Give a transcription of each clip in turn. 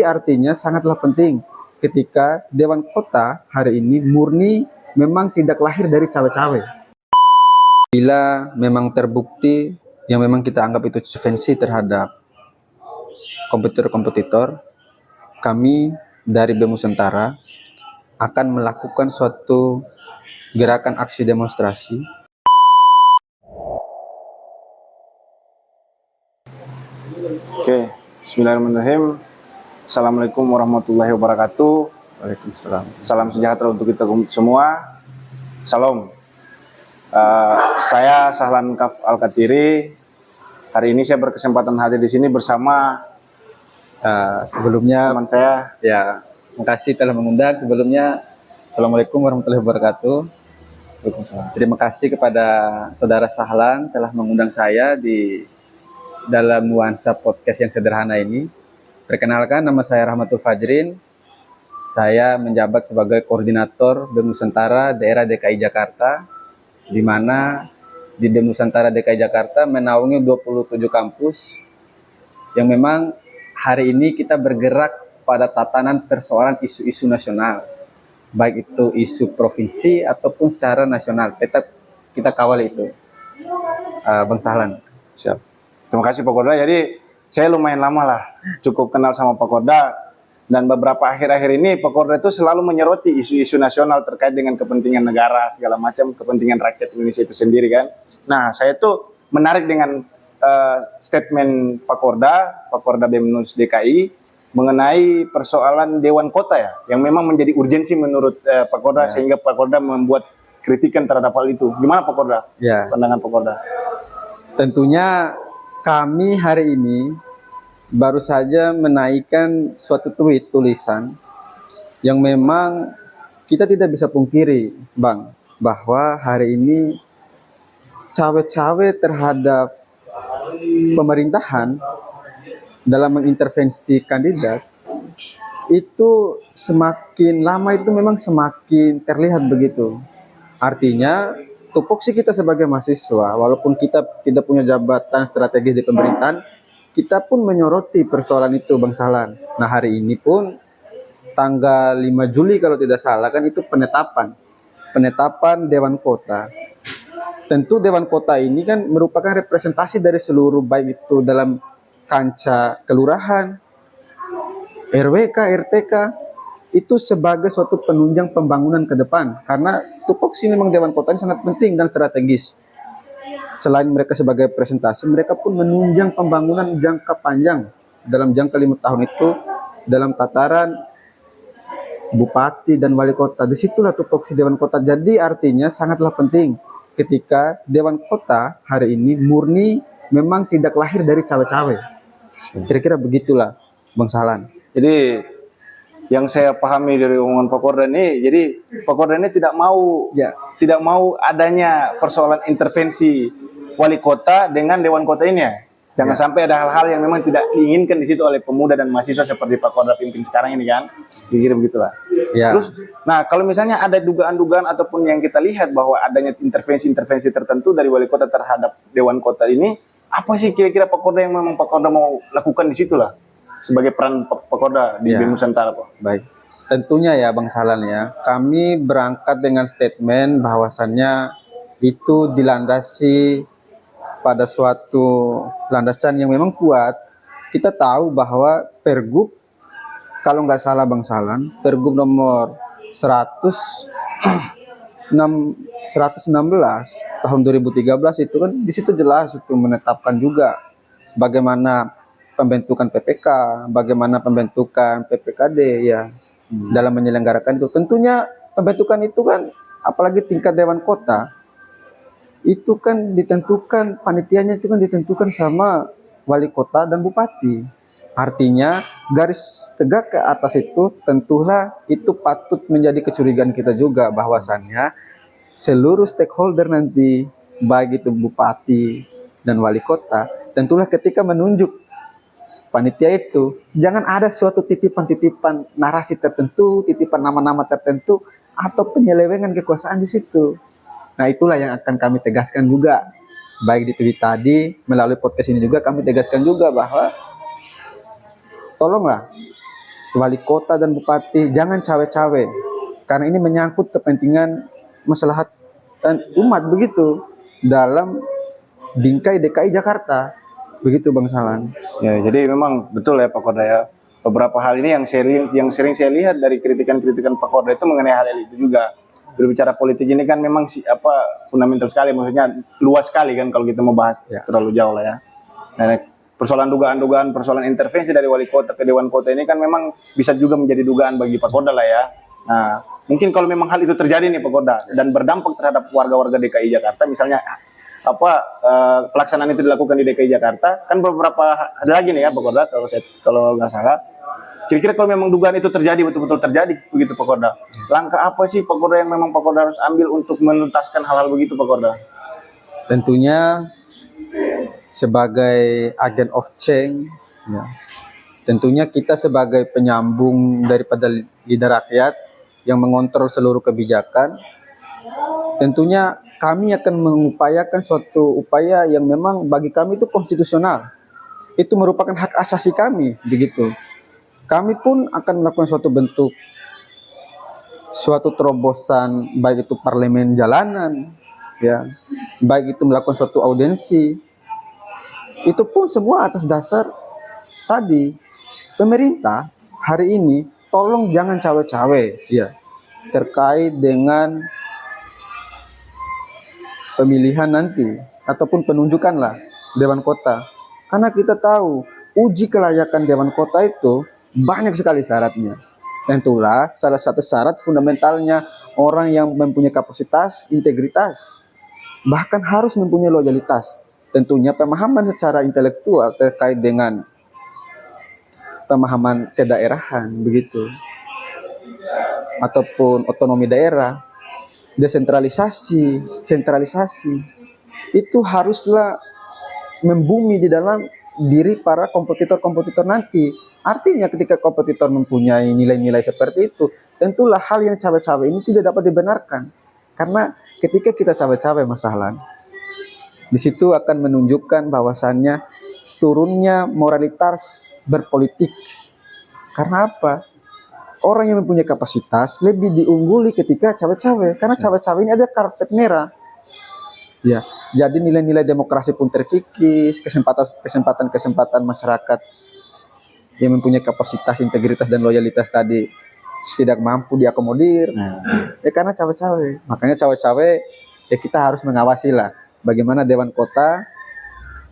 Artinya sangatlah penting ketika Dewan Kota hari ini murni memang tidak lahir dari cawe-cawe. Bila memang terbukti yang memang kita anggap itu intervensi terhadap kompetitor-kompetitor, kami dari BEM Nusantara akan melakukan suatu gerakan aksi demonstrasi. Oke, bismillahirrahmanirrahim. Assalamualaikum warahmatullahi wabarakatuh. Waalaikumsalam. Salam sejahtera untuk kita semua. Salam. Saya Sahlan Kaf Al-Katiri. Hari ini saya berkesempatan hadir di sini bersama Sebelumnya teman saya. ya, makasih telah mengundang. Sebelumnya Assalamualaikum warahmatullahi wabarakatuh. Terima kasih kepada saudara Sahlan telah mengundang saya di dalam nuansa podcast yang sederhana ini. Perkenalkan, nama saya Rahmatul Fajrin. Saya menjabat sebagai koordinator BEM Nusantara daerah DKI Jakarta, di mana di BEM Nusantara DKI Jakarta menaungi 27 kampus yang memang hari ini kita bergerak pada tatanan persoalan isu-isu nasional, baik itu isu provinsi ataupun secara nasional. Kita kawal itu, Bang Sahlan. Siap. Terima kasih Pak Korda. Jadi saya lumayan lama lah cukup kenal sama Pak Korda, dan beberapa akhir-akhir ini Pak Korda itu selalu menyoroti isu-isu nasional terkait dengan kepentingan negara, segala macam kepentingan rakyat Indonesia itu sendiri kan. Nah, saya tuh menarik dengan statement Pak Korda BEM Nus DKI mengenai persoalan Dewan Kota ya, yang memang menjadi urgensi menurut Pak Korda, sehingga Pak Korda membuat kritikan terhadap hal itu. Gimana Pak Korda? Ya. Pandangan Pak Korda? Tentunya kami hari ini baru saja menaikkan suatu tulisan yang memang kita tidak bisa pungkiri, Bang, bahwa hari ini cawe-cawe terhadap pemerintahan dalam mengintervensi kandidat itu semakin lama itu memang semakin terlihat begitu. Artinya tupoksi kita sebagai mahasiswa, walaupun kita tidak punya jabatan strategis di pemerintahan, kita pun menyoroti persoalan itu, Bang Sahlan. Nah, hari ini pun tanggal 5 Juli kalau tidak salah kan itu penetapan Dewan Kota. Tentu Dewan Kota ini kan merupakan representasi dari seluruh, baik itu dalam kancah kelurahan, RWK, RTK, itu sebagai suatu penunjang pembangunan ke depan, karena tupoksi memang Dewan Kota ini sangat penting dan strategis. Selain mereka sebagai presentasi, mereka pun menunjang pembangunan jangka panjang dalam jangka 5 tahun itu dalam tataran bupati dan wali kota. Disitulah tupoksi Dewan Kota. Jadi artinya sangatlah penting ketika Dewan Kota hari ini murni memang tidak lahir dari cawe-cawe. Kira-kira begitulah, Bang Sahlan. Jadi yang saya pahami dari omongan Pak Korda ini, jadi Pak Korda ini tidak mau adanya persoalan intervensi wali kota dengan Dewan Kota ini ya. Jangan sampai ada hal-hal yang memang tidak diinginkan di situ oleh pemuda dan mahasiswa seperti Pak Korda pimpin sekarang ini kan. Kira-kira begitulah. Ya. Terus, nah kalau misalnya ada dugaan-dugaan ataupun yang kita lihat bahwa adanya intervensi-intervensi tertentu dari wali kota terhadap Dewan Kota ini, apa sih kira-kira Pak Korda yang memang Pak Korda mau lakukan di situ lah? Sebagai peran Pak Korda di BEM Nusantara, Pak. Baik, tentunya ya Bang Sahlan ya, kami berangkat dengan statement bahwasannya itu dilandasi pada suatu landasan yang memang kuat. Kita tahu bahwa Pergub, kalau nggak salah Bang Sahlan, Pergub nomor 116 tahun 2013 itu kan di situ jelas itu menetapkan juga bagaimana pembentukan PPK, bagaimana pembentukan PPKD ya dalam menyelenggarakan itu. Tentunya pembentukan itu kan, apalagi tingkat Dewan Kota, itu kan ditentukan, panitianya itu kan ditentukan sama wali kota dan bupati. Artinya garis tegak ke atas itu tentulah itu patut menjadi kecurigaan kita juga, bahwasannya seluruh stakeholder nanti, baik itu bupati dan wali kota, tentulah ketika menunjuk panitia itu, jangan ada suatu titipan-titipan narasi tertentu, titipan nama-nama tertentu, atau penyelewengan kekuasaan di situ. Nah, itulah yang akan kami tegaskan juga. Baik di tweet tadi, melalui podcast ini juga kami tegaskan juga bahwa tolonglah wali kota dan bupati jangan cawe-cawe, karena ini menyangkut kepentingan maslahat umat begitu dalam bingkai DKI Jakarta, begitu Bang Salan. Ya, jadi memang betul ya Pak Korda ya. Beberapa hal ini yang sering saya lihat dari kritikan-kritikan Pak Korda itu mengenai hal itu juga. Berbicara politik ini kan memang fundamental sekali, maksudnya luas sekali kan kalau kita mau bahas terlalu jauh lah ya. Nah, persoalan dugaan-dugaan, persoalan intervensi dari wali kota ke dewan kota ini kan memang bisa juga menjadi dugaan bagi Pak Korda lah ya. Nah, mungkin kalau memang hal itu terjadi nih Pak Korda dan berdampak terhadap warga-warga DKI Jakarta, misalnya pelaksanaan itu dilakukan di DKI Jakarta, kan beberapa ada lagi nih ya Pak Korda, kalau nggak salah. Kira-kira kalau memang dugaan itu terjadi, betul-betul terjadi begitu Pak Korda, langkah apa sih Pak Korda yang memang Pak Korda harus ambil untuk menuntaskan hal-hal begitu Pak Korda? Tentunya sebagai agen of change, ya, tentunya kita sebagai penyambung daripada lidah rakyat yang mengontrol seluruh kebijakan, tentunya kami akan mengupayakan suatu upaya yang memang bagi kami itu konstitusional. Itu merupakan hak asasi kami, begitu. Kami pun akan melakukan suatu terobosan, baik itu parlemen jalanan, ya, baik itu melakukan suatu audiensi. Itu pun semua atas dasar tadi pemerintah hari ini tolong jangan cawe-cawe, ya, terkait dengan pemilihan nanti ataupun penunjukan lah dewan kota, karena kita tahu uji kelayakan dewan kota itu banyak sekali syaratnya. Tentulah salah satu syarat fundamentalnya orang yang mempunyai kapasitas, integritas, bahkan harus mempunyai loyalitas. Tentunya pemahaman secara intelektual terkait dengan pemahaman kedaerahan begitu, ataupun otonomi daerah, desentralisasi, sentralisasi, itu haruslah membumi di dalam diri para kompetitor-kompetitor nanti. Artinya ketika kompetitor mempunyai nilai-nilai seperti itu, tentulah hal yang cawe-cawe ini tidak dapat dibenarkan. Karena ketika kita cawe-cawe masalah, di situ akan menunjukkan bahwasannya turunnya moralitas berpolitik. Karena apa? Orang yang mempunyai kapasitas lebih diungguli ketika cawe-cawe, karena cawe-cawe ini ada karpet merah. Ya, jadi nilai-nilai demokrasi pun terkikis, kesempatan masyarakat yang mempunyai kapasitas, integritas dan loyalitas tadi tidak mampu diakomodir. Ya karena cawe-cawe. Makanya cawe-cawe ya kita harus mengawasi lah bagaimana dewan kota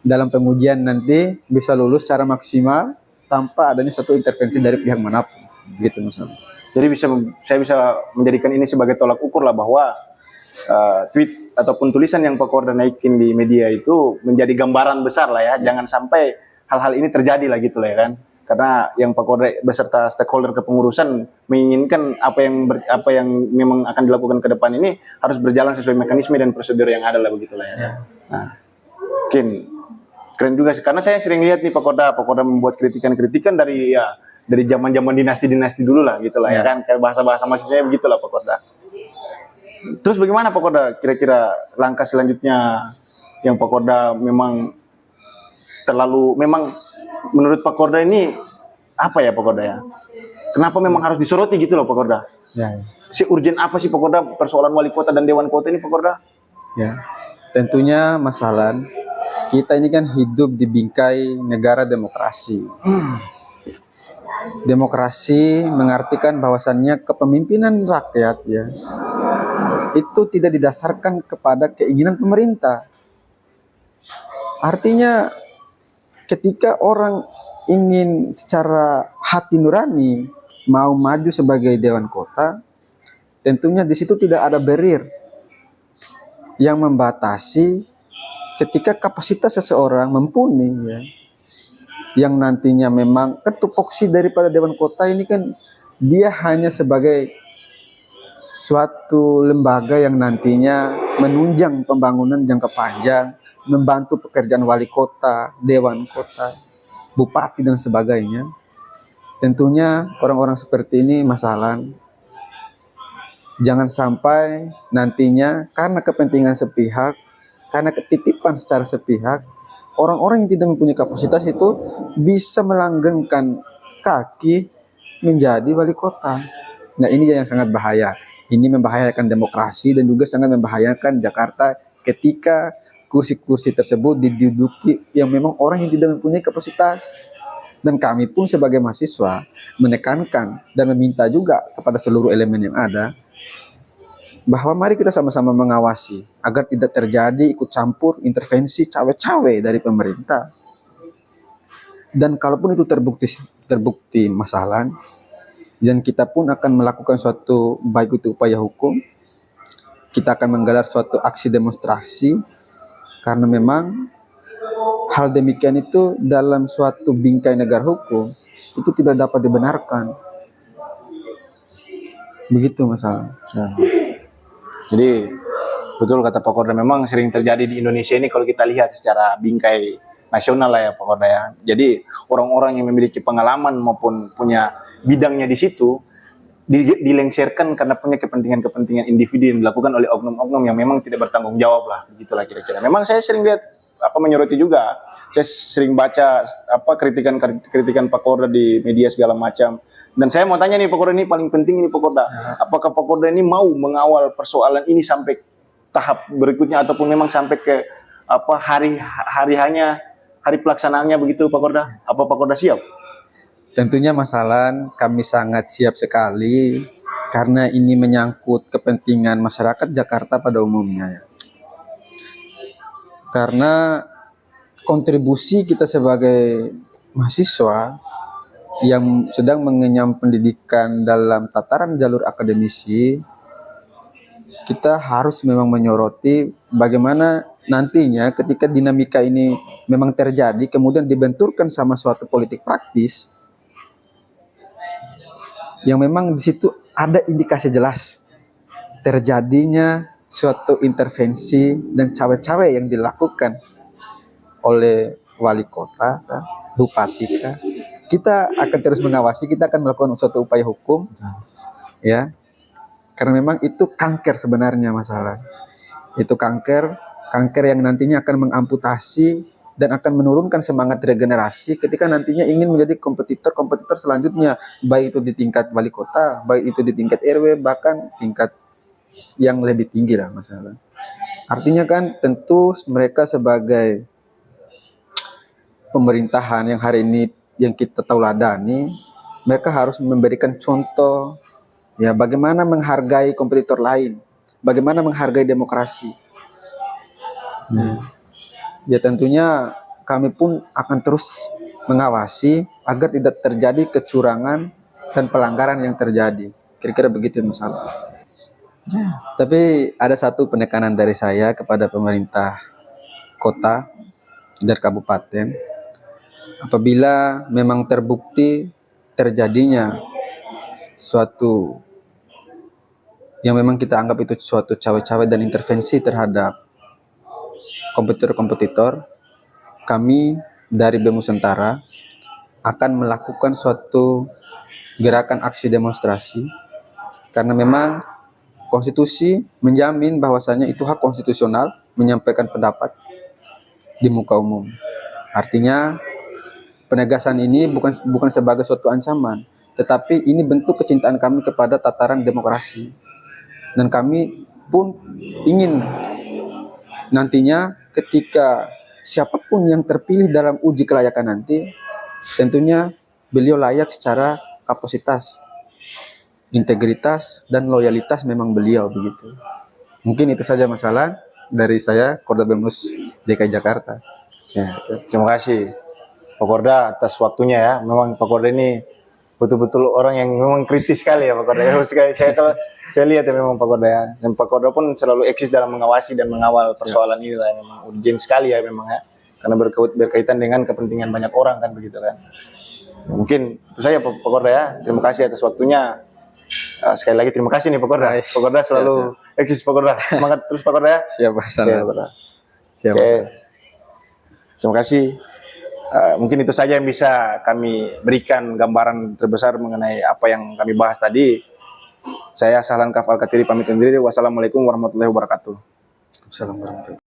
dalam pengujian nanti bisa lulus secara maksimal tanpa adanya suatu intervensi dari pihak manapun. Gitu misalnya. Jadi saya bisa menjadikan ini sebagai tolak ukur lah bahwa tweet ataupun tulisan yang Pak Korda naikin di media itu menjadi gambaran besar lah ya. Jangan sampai hal-hal ini terjadi lah gitu lah ya kan. Karena yang Pak Korda beserta stakeholder kepengurusan menginginkan apa yang memang akan dilakukan ke depan ini harus berjalan sesuai mekanisme dan prosedur yang ada lah begitulah ya. Nah, mungkin keren juga sih karena saya sering lihat nih Pak Korda membuat kritikan-kritikan dari zaman-zaman dinasti-dinasti dulu lah gitulah ya kan, kayak bahasa-bahasa mahasiswanya begitulah Pak Korda. Terus bagaimana Pak Korda kira-kira langkah selanjutnya yang Pak Korda memang menurut Pak Korda ini apa ya Pak Korda ya? Kenapa memang harus disoroti gitu loh Pak Korda? Ya. Si urgent apa sih Pak Korda persoalan wali kota dan dewan kota ini Pak Korda? Ya, tentunya masalah kita ini kan hidup di bingkai negara demokrasi. Demokrasi mengartikan bahwasannya kepemimpinan rakyat ya itu tidak didasarkan kepada keinginan pemerintah. Artinya ketika orang ingin secara hati nurani mau maju sebagai dewan kota, tentunya di situ tidak ada barrier yang membatasi ketika kapasitas seseorang mumpuni ya. Yang nantinya memang tupoksi daripada dewan kota ini kan dia hanya sebagai suatu lembaga yang nantinya menunjang pembangunan jangka panjang, membantu pekerjaan wali kota, dewan kota, bupati dan sebagainya. Tentunya orang-orang seperti ini masalah jangan sampai nantinya karena kepentingan sepihak, karena ketitipan secara sepihak, orang-orang yang tidak mempunyai kapasitas itu bisa melanggengkan kaki menjadi wali kota. Nah ini yang sangat bahaya. Ini membahayakan demokrasi dan juga sangat membahayakan Jakarta ketika kursi-kursi tersebut diduduki yang memang orang yang tidak mempunyai kapasitas. Dan kami pun sebagai mahasiswa menekankan dan meminta juga kepada seluruh elemen yang ada bahwa mari kita sama-sama mengawasi agar tidak terjadi ikut campur intervensi cawe-cawe dari pemerintah. Dan kalaupun itu terbukti masalah, dan kita pun akan melakukan suatu baik itu upaya hukum, kita akan menggelar suatu aksi demonstrasi karena memang hal demikian itu dalam suatu bingkai negara hukum itu tidak dapat dibenarkan. Begitu masalah. Jadi betul kata Pak Korda, memang sering terjadi di Indonesia ini kalau kita lihat secara bingkai nasional lah ya Pak Korda ya. Jadi orang-orang yang memiliki pengalaman maupun punya bidangnya di situ dilengsarkan karena punya kepentingan-kepentingan individu yang dilakukan oleh oknum-oknum yang memang tidak bertanggung jawab lah, begitulah kira-kira. Memang saya sering lihat menyoroti juga, saya sering baca kritikan Pak Korda di media segala macam. Dan saya mau tanya nih Pak Korda, ini paling penting ini Pak Korda, apakah Pak Korda ini mau mengawal persoalan ini sampai tahap berikutnya ataupun memang sampai ke hari pelaksanaannya begitu Pak Korda? Apa Pak Korda siap? Tentunya masalah kami sangat siap sekali karena ini menyangkut kepentingan masyarakat Jakarta pada umumnya ya. Karena kontribusi kita sebagai mahasiswa yang sedang mengenyam pendidikan dalam tataran jalur akademisi, kita harus memang menyoroti bagaimana nantinya ketika dinamika ini memang terjadi kemudian dibenturkan sama suatu politik praktis yang memang di situ ada indikasi jelas terjadinya suatu intervensi dan cawe-cawe yang dilakukan oleh wali kota, bupati, kita akan terus mengawasi, kita akan melakukan suatu upaya hukum, ya, karena memang itu kanker sebenarnya masalah, itu kanker yang nantinya akan mengamputasi dan akan menurunkan semangat regenerasi ketika nantinya ingin menjadi kompetitor selanjutnya, baik itu di tingkat wali kota, baik itu di tingkat RW, bahkan tingkat yang lebih tinggi lah masalah. Artinya kan tentu mereka sebagai pemerintahan yang hari ini yang kita tauladani, mereka harus memberikan contoh ya bagaimana menghargai kompetitor lain, bagaimana menghargai demokrasi. Ya tentunya kami pun akan terus mengawasi agar tidak terjadi kecurangan dan pelanggaran yang terjadi. Kira-kira begitu masalah. Tapi ada satu penekanan dari saya kepada pemerintah kota dan kabupaten, apabila memang terbukti terjadinya suatu yang memang kita anggap itu suatu cawe-cawe dan intervensi terhadap kompetitor-kompetitor, kami dari BEM Nusantara akan melakukan suatu gerakan aksi demonstrasi karena memang konstitusi menjamin bahwasanya itu hak konstitusional menyampaikan pendapat di muka umum. Artinya penegasan ini bukan sebagai suatu ancaman, tetapi ini bentuk kecintaan kami kepada tataran demokrasi. Dan kami pun ingin nantinya ketika siapapun yang terpilih dalam uji kelayakan nanti, tentunya beliau layak secara kapasitas, integritas, dan loyalitas memang beliau begitu. Mungkin itu saja masalah dari saya, Korda BEMUS DKI Jakarta. Ya, terima kasih Pak Korda atas waktunya ya. Memang Pak Korda ini betul-betul orang yang memang kritis sekali ya Pak Korda. Saya lihat ya memang Pak Korda ya. Dan Pak Korda pun selalu eksis dalam mengawasi dan mengawal persoalan ini lah. Memang urgent sekali ya memang ya. Karena berkaitan dengan kepentingan banyak orang kan begitu kan. Mungkin itu saja Pak Korda ya. Terima kasih atas waktunya. Sekali lagi terima kasih nih Pak Korda. Pak Korda selalu eksis Pak Korda. Semangat terus Pak Korda ya. Siap Pak Korda. Siap. Oke. Terima kasih. Mungkin itu saja yang bisa kami berikan gambaran terbesar mengenai apa yang kami bahas tadi. Saya Sahlan Kafal Katiri pamit undur diri. Wassalamualaikum warahmatullahi wabarakatuh. Assalamualaikum.